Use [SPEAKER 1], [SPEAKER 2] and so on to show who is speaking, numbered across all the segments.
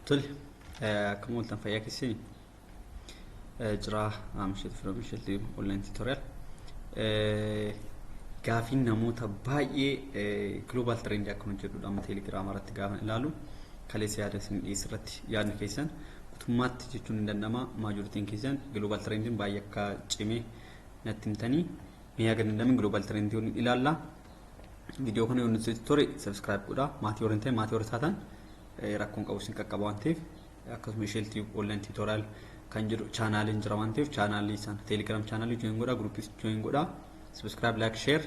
[SPEAKER 1] طل كمول تنفيا كسيني جرا مشيت في مشيت لي اونلاين توتوريال كافين نموت باي جلوبال ترند يكون جدو دام تيليجرام رات غافن لالو كاليس يادسن يسرت يعني كيسن ثمات تجون دندما ماجورتين كيسن جلوبال ترندين بايكا چيمي نتنتني مياغن ندم جلوبال ترند يون إلالا فيديو كان يون توتوري سبسكرايب كودا ماتيورنتي ماتيورتاتن rakkoon qabu sin qaqqaba waan ta'eef akkasuma isheel tiyuub online tutorial kan jiru chaanaaliin jira waan ta'eef chaanaalii sana telegram chaanaalii join godha groupis join godha subscribe like share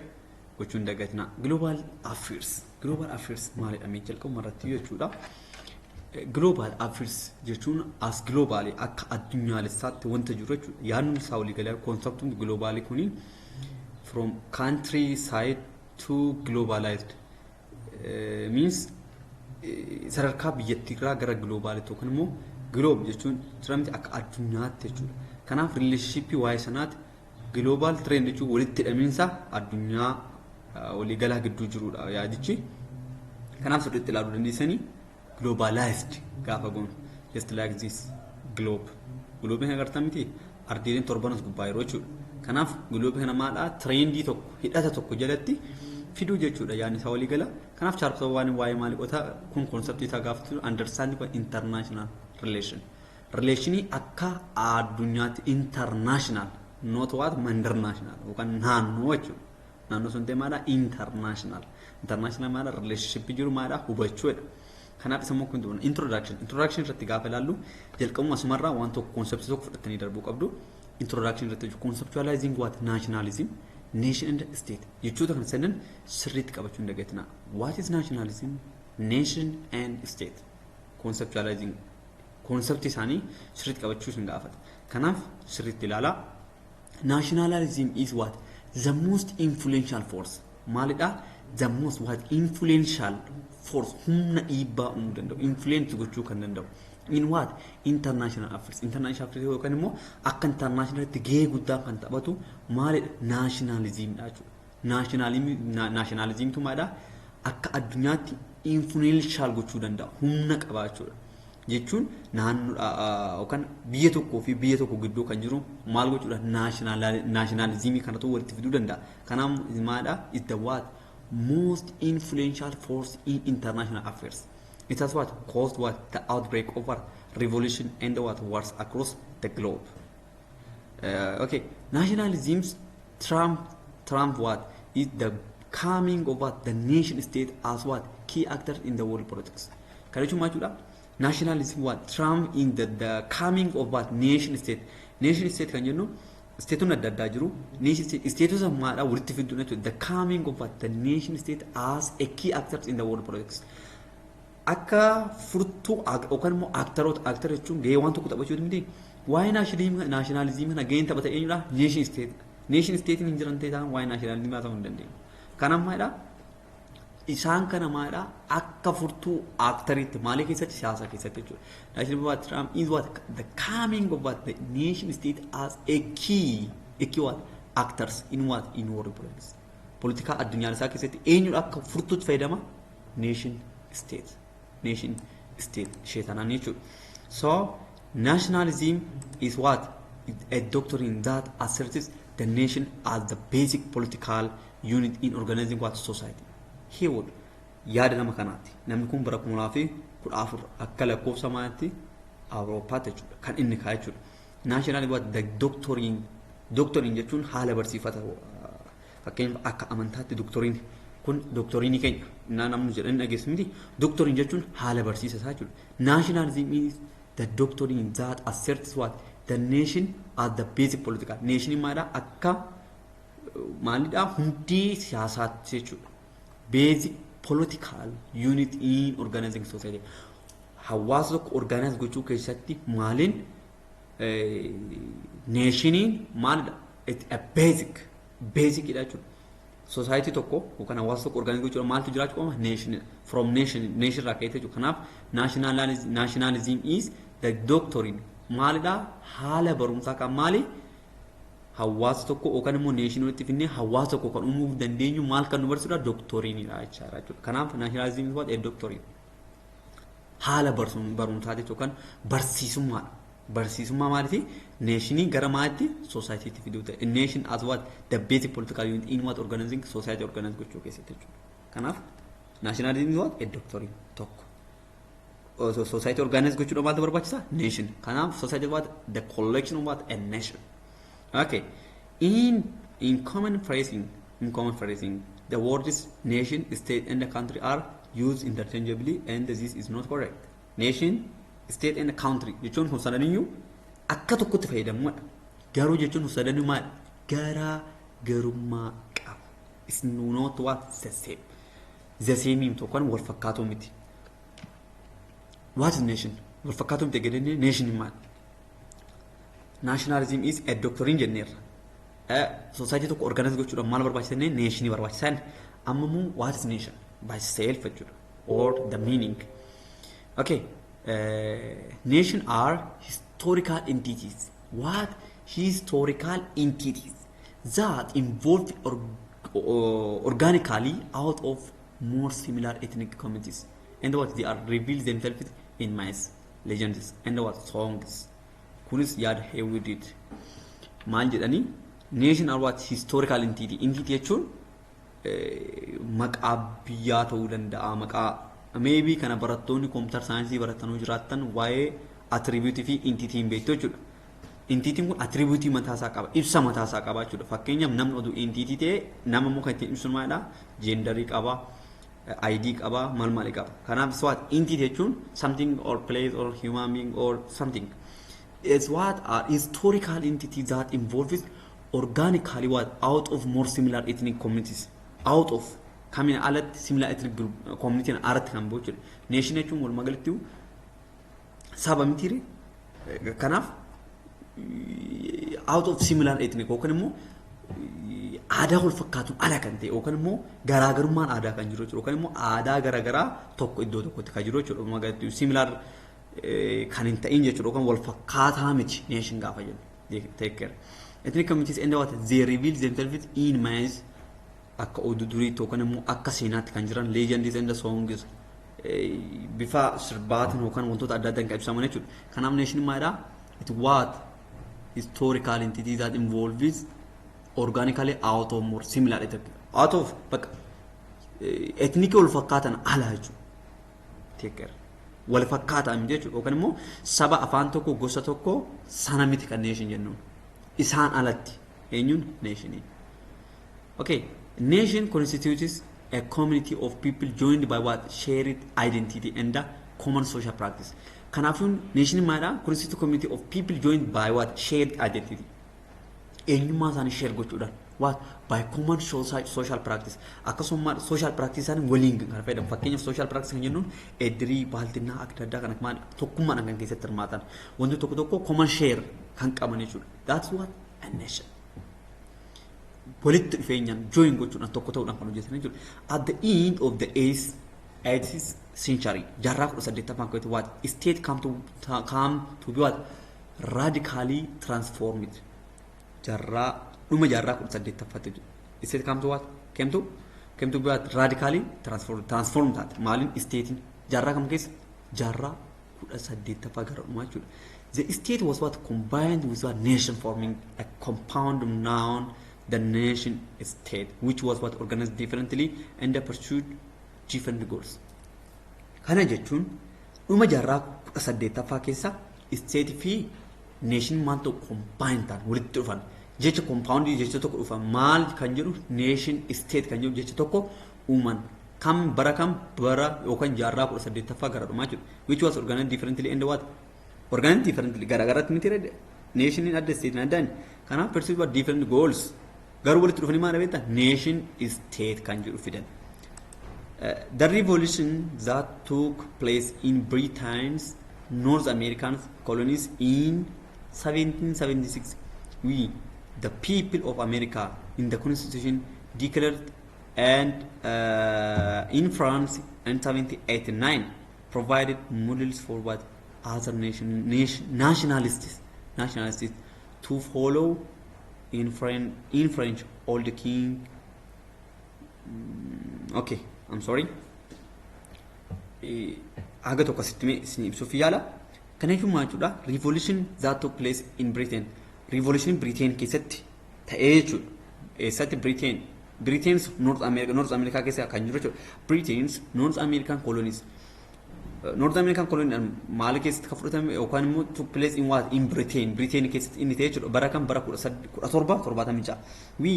[SPEAKER 1] gochuun dagatina global affairs maalidha mee jalqabu marratti jechuudha global affairs jechuun as globally akka addunyaalessaatti wanta jiru jechuudha yaadni isaa walii galee conceptuun globally kuni from country side to globalized means sararkaa biyyattiirraa gara globaalii tokko immoo gloob jechuun tiramti akka addunyaatti jechuudha. Kanaaf relationship waa'ee sanaatti global trend jechuun walitti hidhamiinsa addunyaa walii galaa gidduu jirudha yaadichi. Kanaaf sirriitti ilaaluu dandeessanii globalized gaafa goonu just like this globe. Globe kana agartan miti ardiileen torbanas gubbaa yeroo jechuudha. Kanaaf globe kana maadhaa trendii tokko hidhata tokko jalatti fiduu jechuudha yaani isaa walii gala kanaaf chapter 1 waa'ee maaliqota kun concept isaa gaafatu understanding of international relation akka addunyaatti international not what international yookaan naannoo jechuudha naannoo sun teemaadha international maadha relationship jiru maadha hubachuudha kanaaf isa mokku hunduu introduction irratti gaafa ilaallu jalqabuma asumarraa waan tokko concept tokko fudhatanii darbuu qabdu introduction irratti conceptualizing what nationalism nation and state jechuudha kan sanan sirriitti qabachuun dagatina what is nationalism nation and state conceptualizing concept isaanii sirriitti qabachuu sin gaafata kanaaf sirriitti ilaala nationalism is what the most influential force maalidha the most what influential force humna dhiibbaa uumuu danda'u influence gochuu kan danda'u in what international affairs yookaan immoo akka internationality gahee guddaa kan taphatu maalidha nationalism dha jechuudha nationalism tu maadha akka addunyaatti influential gochuu danda'a humna qabaachuudha jechuun naannoo yookaan biyya tokkoo fi biyya tokko gidduu kan jiru maal gochuudha nationalism kanatu walitti fiduu danda'a kanaaf maadha is the what most influential force in international affairs. It has what caused what the outbreak of what revolution and what wars across the globe. Okay, nationalism's Trump what is the coming of what the nation state as what key actors in the world politics. Can you imagine that? Nationalism what Trump in the coming of what nation state can you know? State on the Dajru, nation status of Mara will the coming of what the nation state as a key actors in the world politics. Akka furtu yookaan immoo actor jechuun gahee waan tokko taphachuu dandeenye waa'ee nationalism kana gaheen taphata eenyudha nation state hin jiran ta'e waa'ee nationalism haa ta'uu hin dandeenye kana maadha isaan kana maadha akka furtuu actoritti maalii keessatti siyaasa keessatti jechuudha national Trump is what the coming of what the nation state as a key what actors in world politics politika addunyaa isaa keessatti eenyudha akka furtuutti fayyadama nation state shaytanan jechuudha. So nationalism is what a doctrine that asserts the nation as the basic political unit in organizing what society. Here would yaada nama kanaati. Namni kun bara 2014 akka lakkoofsa maatti Awuroopaatti jechuudha kan inni kaa jechuudha. Nationalism what the doctrine jechuun haala barsiifata fakkeenyaaf akka amantaatti doctrine kun doktorinii keenya namni jedhan dhageessu miti doktorin jechuun haala barsiisa isaa jechuudha nationalism is the doctrine that asserts what the nation as the basic political nation maadha akka maalidha hundee siyaasaatti jechuudha basic political unit in organizing society hawaasa tokko organize gochuu keessatti maaliin nationiin maalidha a basic idha jechuudha society tokko yookaan hawaasa tokko organize gochuudha maaltu jiraachuu qaba nation irraa ka'ee jechuudha kanaaf nationalism is the doctrine maalidha haala barumsaa kan maali hawaasa tokko yookaan immoo nation walitti fidnee hawaasa tokko kan uumuu dandeenyu maal kan nu barsiisudha doctrine dha jechuudha kanaaf nationalism is what a doctrine haala barumsaati yookaan barsiisummaadha. Barsiisummaa maaliiti? Neeshinii gara maalitti? Soosaayiitiitti fiduu ta'e. Nation as what? The basic political unit in what organizing society organize gochuu keessatti jechuudha. Kanaaf nationalism what? A doctrine tokko. Society organize gochuudha maaltu barbaachisa? Nation. Kanaaf society what? The collection of what? A nation. Okay. In common phrasing, the words nation, state, and the country are used interchangeably, and this is not correct. Nation, state, and country jechuun kun sadaniyyuu akka tokkotti fayyadamuudha. Garuu jechuun kun sadaniyyuu maal? Garaa garummaa qaba. It's not what? The same. The same himtu yookaan wal fakkaatoo miti. What is nation? Wal fakkaatoo miti jedhanii nation maal? Nationalism is a doctrine jenneerra. Society tokko organize gochuudha maal barbaachisanii nationii barbaachisan. Ammoo what is nation? By self jechuudha. Or the meaning. Okay. Nation are historical entities. What? Historical entities that involved organically out of more similar ethnic communities. And what? They are revealed themselves in myths, legends, and what? Songs. Kunis yaad heewwi did. Maal jedhanii? Nation are what? Historical entity. Entity jechuun maqaa biyyaa ta'uu danda'a. Maqaa maybe kana barattoonni computer science baratanii jiraatan waa'ee attribute fi entity hin beektu jechuudha. Entity kun attribute mataa isaa qaba, ibsa mataa isaa qaba jechuudha. Fakkeenyaaf namni oduu entity ta'e nama immoo kan ittiin ibsu maalidha? Genderii qaba, ID qaba, maal qaba. Kanaaf what? Entity jechuun something or place or human being or something. It's what? Are historical entities that involves organically what? Out of more similar ethnic communities. Out of coming alat similar ethnic group community and art kan bochul nation jechuun wal magalatti saba mitire kanaaf out of similar ethnic yookaan immoo aadaa wal fakkaatu ala kan ta'e yookaan immoo garaagarummaan aadaa kan jiru yookaan immoo aadaa garaagaraa tokko iddoo tokkotti kan jiru jechuudha magalatti similar kan hin ta'in jechuudha yookaan wal fakkaataa miti nation gaafa jennu take care ethnic communities and what they reveal themselves in myths akka oduu durii yookaan immoo akka seenaatti kan jiran legends and songs bifa sirbaatiin yookaan wantoota adda addaa kan ibsaman jechuudha. Kanaaf nation maalidha? It what? Historical entity that involves organically out of more similar out of bakka ethnic wal fakkaatan ala jechuudha. Take care. Wal fakkaataan jechuudha yookaan immoo saba afaan tokko gosa tokko sana miti kan nation jennuun. Isaan alatti eenyuun nationii. Okay. Nation constitutes a community of people joined by what? Shared identity and a common social practice. Kanaafuu nation maalidha? Constitutes a community of people joined by what? Shared identity. Eenyummaa isaanii share gochuudhaan what? By common social practice. Akkasuma social practice isaanii waliin kan fayyadamu. Fakkeenyaaf social practice kan jennuun edirii baaltinnaa akka addaa kan maal tokkummaadhaan kan keessatti hirmaatan. Wanti tokko common share kan qaban jechuudha. That's what? A nation. Walitti dhufeenyaan join gochuudhaan tokko ta'uudhaan kan hojjetanii jiru. At the end of the 8th century, jaarraa 18ffaan keessatti what? State come to be what? Radically transformed. Dhuma jaarraa 18ffaatti jiru. State come to what? Came to be what? Radically transformed taate. Maaliin statein jaarraa kam keessa? Jaarraa 18ffaa gara dhumaa jechuudha. The state was what? Combined with what? Nation forming a compound noun. The nation state, which was what? Organized differently and pursued different goals. Kana jechuun dhuma jaarraa 18ffaa keessa state fi nation maaltu combine ta'an walitti dhufan. Jecha compound jecha tokko dhufan maal kan jedhu nation state kan jedhu jecha tokko uuman. Bara yookaan jaarraa 18ffaa gara dhumaa jechuudha. Which was organized differently and what? Organized differently garagaraatti miti redde. Nation adda state adda. Kanaaf pursued what? Different goals. Garuu walitti dhufanii maal beektaa? Nation state kan jedhu fidan. The revolution that took place in Britain's North American colonies in 1776, we, the people of America, in the Constitution declared, and in France in 1789 provided models for what other nationalists to follow. In French, all the king. Okay, I'm sorry. aga tokko sitti isin ibsuuf yaala. Kana jechuun maal jechuudha? Revolution that took place in Britain. Revolution Britain keessatti ta'ee jechuudha. Eessatti Britain? Britain's North America keessa kan jiru jechuudha. Britain's North American colonies. North American colonies maal keessatti kan fudhatame yookaan immoo took place in what? In Britain. Britain keessatti inni ta'ee jechuudha. Bara kan bara 1776. We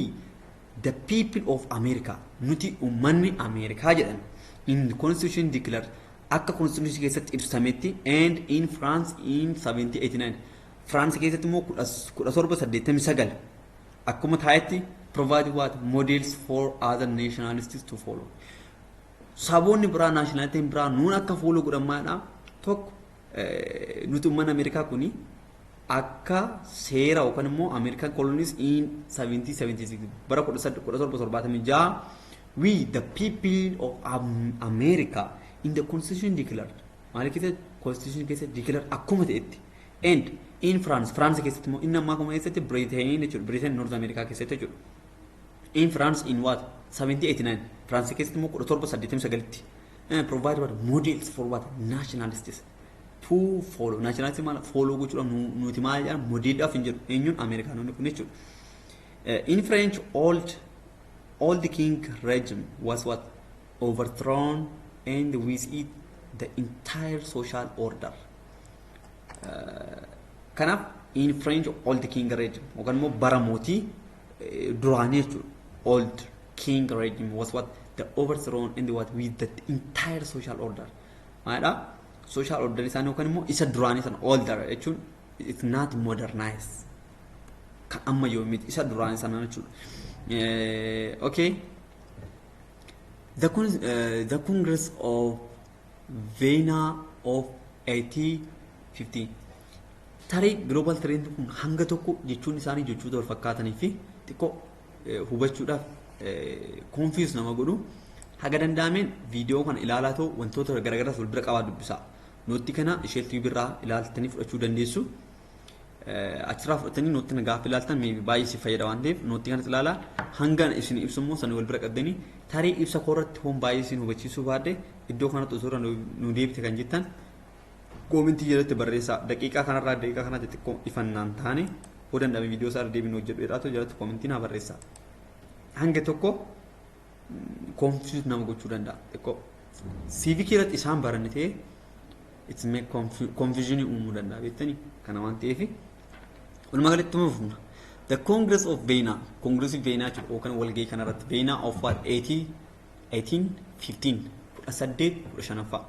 [SPEAKER 1] the people of America nuti ummanni America jedhan in the constitution declared akka constitution keessatti ibsametti and in France in 1789 France keessatti immoo 1789 akkuma ta'etti provide what models for other nationalists to follow. Saboonni biraa nationality biraa nuun akka follow godhamaadha tokko nuti ummanni America kuni akka seera yookaan immoo American colonies in 1776 bara 1776 we the people of America in the constitution declared malikite constitution case declared akkuma ta'etti and in France keessatti immoo inni amma akkuma keessatti Britain North America keessatti jechuudha. In France in what 1789 France keessatti immoo 1789 provide what models for what nationalists to follow. Nationalism follow gochuudha nuti maal jedhan modeedhaaf hin jedhu eenyuun Ameerikaanonni kun jechuudha. In French old king regime was what overthrown and with it the entire social order. Kanaf in French old king regime yookaan immoo bara mootii duraanii jechuudha. Old king regime was what the overthrown and what with the entire social order. Maadha social order isaanii yookaan immoo isa duraanii sana older jechuun it's not modernized. Kan amma yoo miti isa duraanii sana jechuudha. Okay. The Congress of Vienna of 1850 tarii global trend kun hanga tokko jechuun isaanii jechoota wal fakkaatanii fi xiqqoo hubachuudhaaf confuse nama godhu haga danda'ameen viidiyoo kana ilaalaa ta'u wantoota garagaraas wal bira qabaa dubbisaa. Nootti kana ishee TV birraa ilaaltanii fudhachuu dandeessu. Achirraa fudhatanii nootti na gaafa ilaaltan baay'ee si fayyada waan ta'eef nootti kanas ilaalaa hanga isin ibsu immoo sana wal bira qabdanii tarii ibsa koorratti hoon baay'ee isin hubachiisuu baadde iddoo kanatti osoo nu deebite kan jettan koomentii jalatti barreessaa. Daqiiqaa kanarraa daqiiqaa kanatti xiqqoo ifannaan taane hoo danda'ame viidiyoo isaa deebiin hojjedhu jedhaatu jalatti koomentii naa barreessaa. Hanga tokko confuse nama gochuu danda'a xiqqoo. Civic irratti isaan baranne ta'ee it's make confusion uumuu danda'a beektanii kana waan ta'eef walumaa galatti mufna. The Congress of Vienna, Congress of Vienna yookaan walgahii kanarratti Vienna of what 1815 1815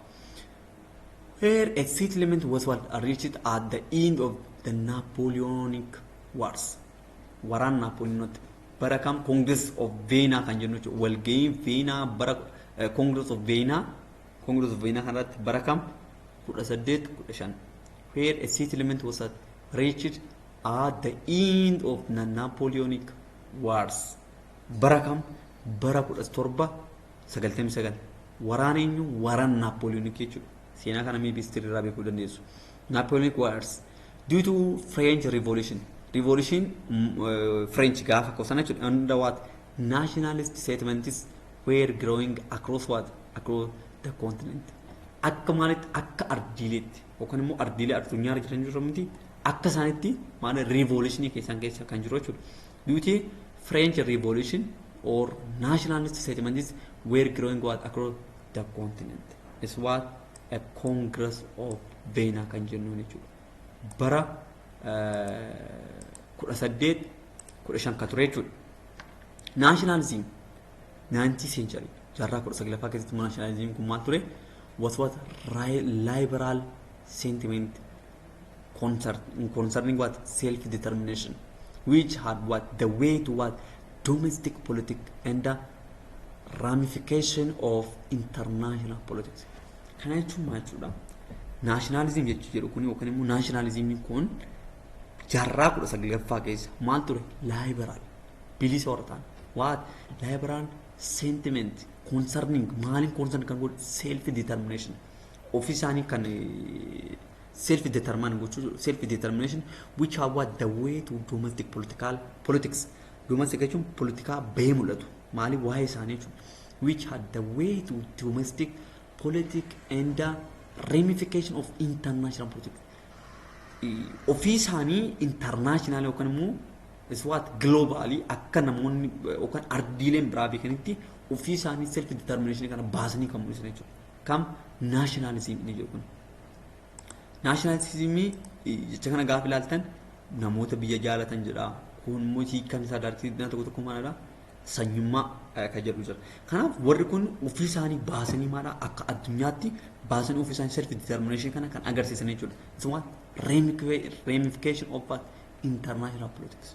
[SPEAKER 1] where a settlement was what reached at the end of the Napoleonic Wars. Waraan Napoleonic bara kam Congress of Vienna kan jennu walgahii Vienna bara Congress of Vienna kanarratti bara kam 1815 where a settlement was reached at the end of the Napoleonic Wars. Bara kam bara 1799 waraan eenyu waraan Napoleonic jechuudha. Seenaa kana mee biistirri irraa beekuu dandeessu. Napoleonic Wars due to French Revolution French gaafa kosan jechuudha. Under what nationalist sentiments were growing across the continent. Akka maalitti akka ardiileetti yookaan immoo ardiilee addunyaa irra jiran jiru miti akka isaanitti maana revolution keessa kan jiru jechuudha. Due to French Revolution or nationalist sentiments were growing across the continent. Is what a Congress of Vienna kan jennu jechuudha. Bara 1815 ka ture jechuudha. Nationalism 19th century jaarraa 19ffaa keessatti nationalism kun maal ture? Was what liberal sentiment concerning what self-determination, which had what the way to what domestic politics and the ramification of international politics. Can I tell you that nationalism jedhu kun yookaan immoo nationalism kun jaarraa 19ffaa keessa maal ture? Liberal bilisa hortaan what liberal sentiment concerning maalin concern kan godhu self determination officially kan self determination which are what the way to domestic politics domestic jechuun politika bahee mul'atu maali waa'ee isaanii jechuudha which had the way to domestic politics and the ramification of international politics. Officially international yookaan immoo is what globally akka namoonni yookaan ardiileen biraa beekanitti officially self determination kana baasanii kan mul'isan jechuudha. Kam nationalism ni jedhu kun. Nationalism jecha kana gaafa ilaaltan namoota biyya jaalatan jedha. Kun immoo hiikan isaa daartii tokko tokko maalidha? Sanyummaa kan jedhu jira. Kanaaf warri kun ofii isaanii baasanii maadha akka addunyaatti baasanii ofii isaanii self determination kana kan agarsiisan jechuudha. It's what ramification of what international politics.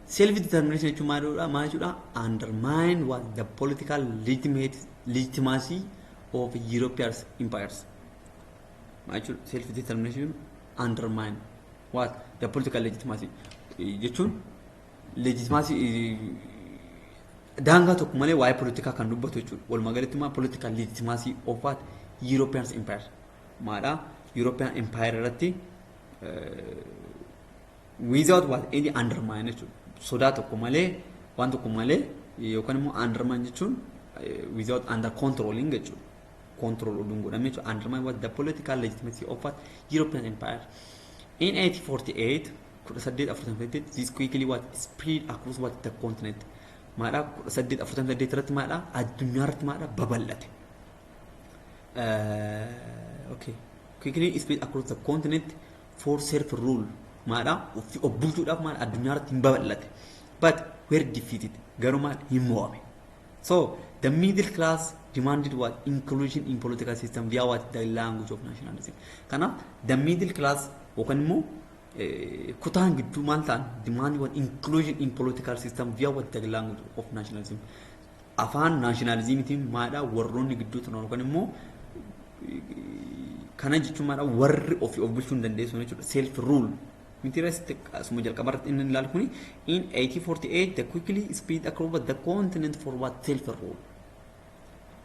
[SPEAKER 1] Self determination jechuun maal jechuudha? Undermine what the political legitimacy of European empires. Maal jechuudha? Self determination undermine what the political legitimacy jechuun legitimacy daangaa tokko malee waa'ee politikaa kan dubbatu jechuudha. Walumaa galatti maa political legitimacy of what European empire maadha European empire irratti without what any undermine jechuudha. Sodaa tokko malee waan tokko malee yookaan immoo undermine jechuun without under controlling jechuudha. Control oduun godhame jechuudha. Undermine what the political legitimacy of what European empire. In 1848, this quickly what spread across what the continent. Maadha 1848 irratti maadha addunyaa irratti maadha babal'ate. Okay. Quickly spread across the continent for self rule. Maadha of bulchuudhaaf maadha addunyaa irratti hin babal'ate. But were defeated. Garuu maadha hin mo'ame. So the middle class demanded what inclusion in political system via what the language of nationalism. Kana the middle class yookaan immoo kutaan gidduu maal ta'an demand what inclusion in political system via what the language of nationalism. Afaan nationalismitiin maadha warroonni gidduu turan yookaan immoo kana jechuun maadha warri of bulchuu hin dandeessu jechuudha. Self rule. Interest asuma jalqabarratti inni ilaalu kuni in 1848 they quickly spread across the continent for what self rule.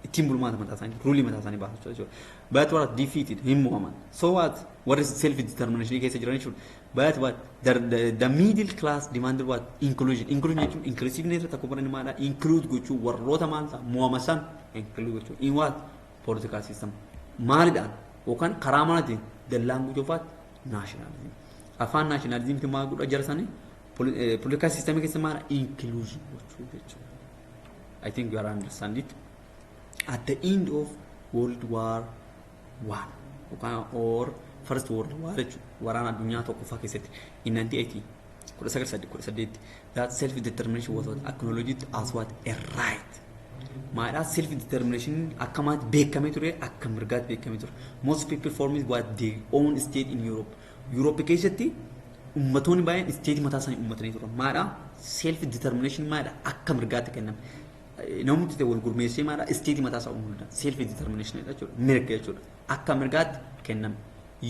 [SPEAKER 1] Ittiin bulmaata mataa isaanii ruulii mataa isaanii baasu jechuudha. But what defeated him Muhammad. So what is self determination keessa jiran jechuudha. But what the middle class demanded what inclusion. Inclusion jechuun inclusiveness takko baran maadha include gochuu warroota maal ta'a Muhammad san include gochuu in what political system. Maalidhaan yookaan karaa maaltiin the language of what nationalism. Afaan nationalism ti maal godha jara sanii political system keessa maadha inclusion gochuu jechuudha. I think you are understand it. At the end of World War I or First World War waraana addunyaa tokkoffaa keessatti in 1980 that self determination was acknowledged as what a right. Maadha self determination akkamaatti beekamee ture akka mirgaatti beekamee ture. Most people formed what their own state in Europe. Europe keessatti ummatoonni baay'een state mataa isaanii uummatanii turan. Maadha self determination maadha akka mirgaatti kenname. Namni ta'e wal gurmeessee maadha state mataa isaa uumuudha. Self determination jechuudha. Mirga jechuudha. Akka mirgaatti kenname.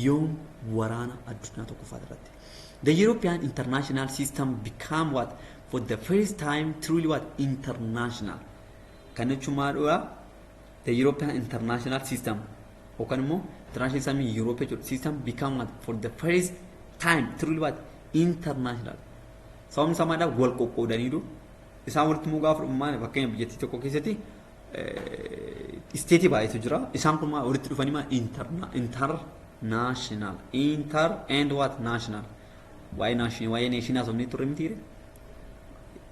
[SPEAKER 1] Yoom waraana addunyaa tokkoffaa irratti. The European international system became what for the first time truly what international. Kan jechuun maadha the European international system yookaan immoo international system Europe jechuudha. System became what for the first time truly what international. Sababni isaa maadha wal qoqqoodaniiru. Isaan walitti immoo gaafa dhummaan fakkeenya biyyattii tokko keessatti isteetii baay'eetu jira. Isaan kun walitti dhufanii international inter and what national why nation as omni turre mitiire.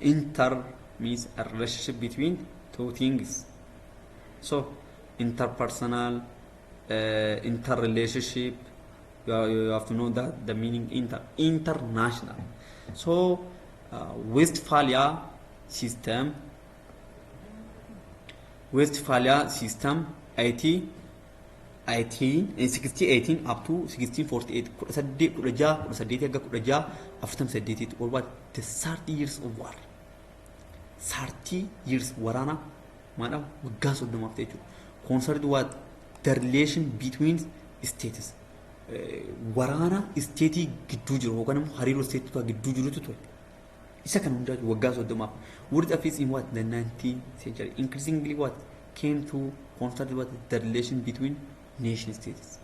[SPEAKER 1] Inter means a relationship between two things. So interpersonal interrelationship you have to know that the meaning international. So Westphalia system 1618 up to 1648 or what the 30 years of war 30 years warana maadha waggaa 30 after concerned what the relation between states warana state gidduu jiru yookaan hariiroo state gidduu jirutu ture. Isa kan hundaa waggaa 30 word of in what the 19th century increasingly what came to consider what the relation between nation states.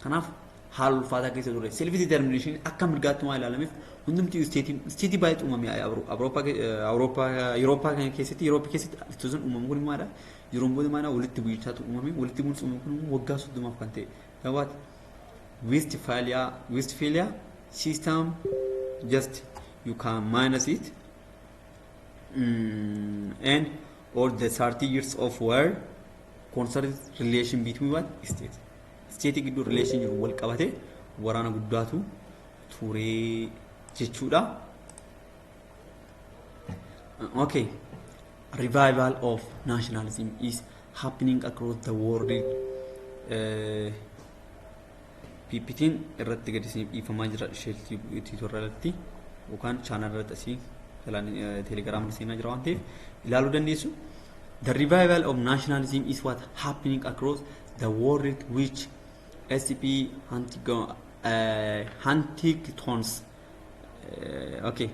[SPEAKER 1] Kanaaf haal ulfaataa keessa ture. Self determination akka mirgaattumaa ilaalameef hundumti isteetii baay'ee uumamee Awurooppaa keessatti istuusan uumamu kun maadha. Yeroon booda maadha walitti bu'iinsaatu uumame. Walitti bu'iinsa uumamu kun waggaa 30 kan ta'e. Gabaat Westphalia system just you can minus it and or the 30 years of war concerned relation between what state. State giddu relation jiru wal qabate waraana guddaatu ture jechuudha. Okay, revival of nationalism is happening across the world. PPT'n irratti gadi ifamaa jira sheeltii irratti yookaan chaanal irratti asii Telegram seenaa jira waan ta'eef ilaaluu dandeessu. The revival of nationalism is what happening across the world which SCP Huntington's okay,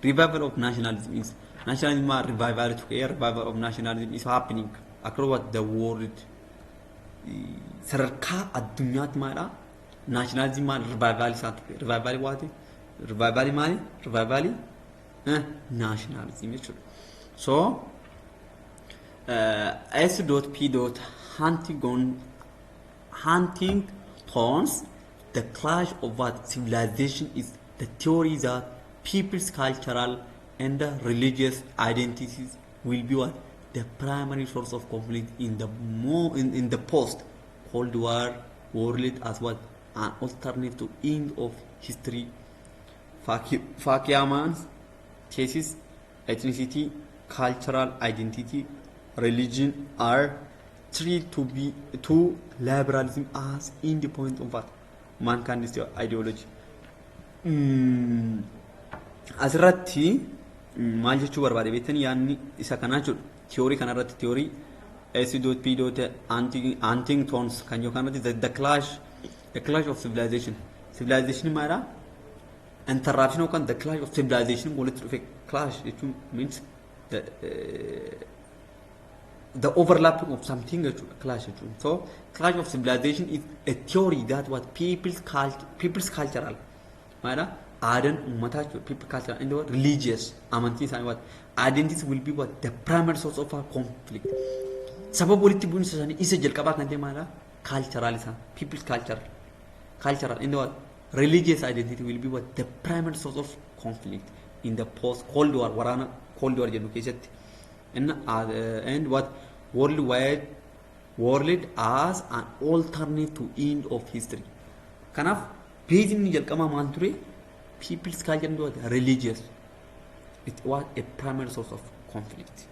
[SPEAKER 1] revival of nationalism is revival of nationalism is happening across the world. Sadarkaa addunyaatti maadha nationalism maal revival isaati revival waati revival maali revival nationalism jechuudha. So Huntington's the clash of what civilization is the theory that people's cultural and religious identities will be what the primary source of conflict in the post Cold War world as what an alternative to end of history. Fukuyama's thesis, ethnicity, cultural identity, religion are treated to be to liberalism as independent of what mankind's ideology. Asirratti maal jechuu barbaade beektanii yaadni isa kanaa jechuudha. Theory kanarratti theory S.P. Huntington's kan yookaan the clash of civilization. Civilization maadha interruption yookaan the clash of civilization walitti dhufe clash jechuun means the overlapping of something jechuudha clash jechuun. So clash of civilization is a theory that what people's cultural maadha aadaan uummataa jechuudha people cultural and what religious amantii isaanii what identities will be what the primary source of our conflict. Sababa walitti bu'iinsa isaanii isa jalqabaa kan ta'e maadha cultural isaan people's cultural and what religious identity will be what the primary source of conflict in the post Cold War waraana Cold War jedhu keessatti and what world as an alternate to end of history. Kanaaf beezinni jalqabaa maal ture people's culture and what religious it was a primary source of conflict.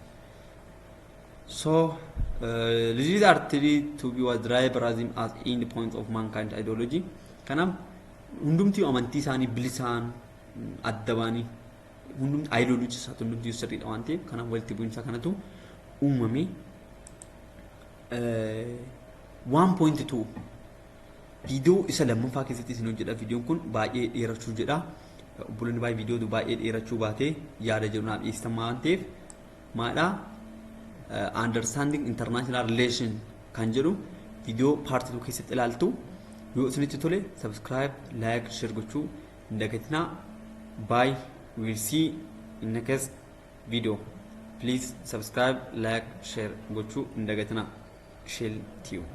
[SPEAKER 1] So these are three to be what liberalism as end point of mankind ideology. Kanaaf hundumti amantii isaanii bilisaan adda baanii hundumti ideology isaati hundumti sirriidha waan ta'eef kanaaf walitti bu'iinsa kanatu uumame. 1.2 viidiyoo isa lammaffaa keessatti isin hojjedha. Viidiyoon kun baay'ee dheerachuu jedha. Obboleen baay'ee viidiyoo baay'ee dheerachuu baatee yaada jedhu naaf dhiyeessitan waan ta'eef maadha understanding international relation kan jedhu viidiyoo part 2 keessatti ilaaltu. Yoo isinitti tole subscribe, like, share gochuu hin dagatinaa. Bye. We will see in next video. Please subscribe, like, share gochuu hin dagatinaa. Shell Tube.